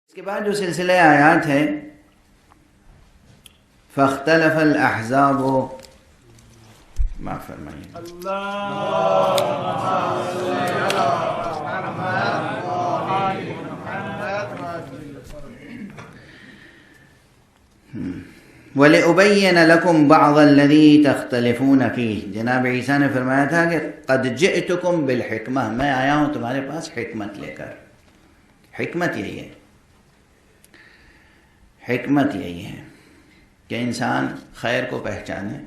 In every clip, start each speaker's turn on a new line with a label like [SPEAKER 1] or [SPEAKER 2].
[SPEAKER 1] اس کے بعد جو سلسلہ آیات ہے فاختلف الاحزاب، معاف فرمائیے، وَلِأُبَيِّنَ لَكُمْ بَعْضَ الَّذِي تَخْتَلِفُونَ فِيهِ، جناب عیسیٰ نے فرمایا تھا کہ قَدْ جِئْتُكُمْ بِالْحِکمہ، میں آیا ہوں تمہارے پاس حکمت لے کر۔ حکمت یہی ہے، حکمت یہی ہے کہ انسان خیر کو پہچانے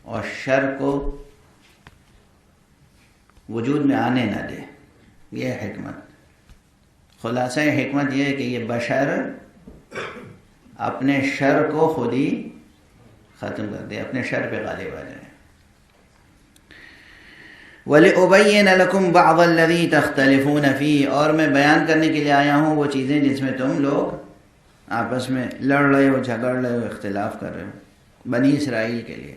[SPEAKER 1] اور شر کو وجود میں آنے نہ دے، یہ ہے حکمت۔ خلاصہ حکمت یہ ہے کہ یہ بشر اپنے شر کو خود ہی ختم کر دے، اپنے شر پہ غالب آ جائے۔ وَلِأُبَيِّنَ لَكُمْ بَعْضَ الَّذِي تَخْتَلِفُونَ فِيهِ، اور میں بیان کرنے کے لیے آیا ہوں وہ چیزیں جس میں تم لوگ آپس میں لڑ رہے ہو، جھگڑ رہے ہو، اختلاف کر رہے ہو، بنی اسرائیل کے لیے۔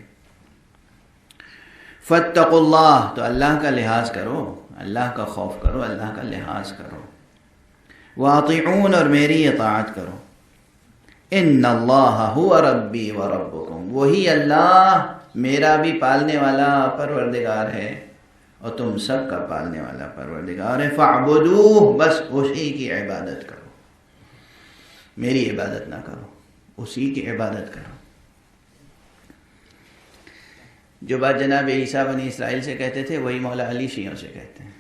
[SPEAKER 1] فَاتَّقُوا اللَّهَ، تو اللہ کا لحاظ کرو، اللہ کا خوف کرو، اللہ کا لحاظ کرو۔ وَأَطِيعُونَ، اور میری اطاعت کرو۔ ان اللہ هو ربی وربکم، وہی اللہ میرا بھی پالنے والا پروردگار ہے اور تم سب کا پالنے والا پروردگار ہے۔ فاعبدوہ، بس اسی کی عبادت کرو، میری عبادت نہ کرو، اسی کی عبادت کرو۔ جو بات جناب عیسیٰ بنی اسرائیل سے کہتے تھے وہی مولا علی شیعوں سے کہتے ہیں،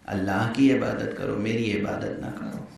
[SPEAKER 1] اللہ کی عبادت کرو، میری عبادت نہ کرو۔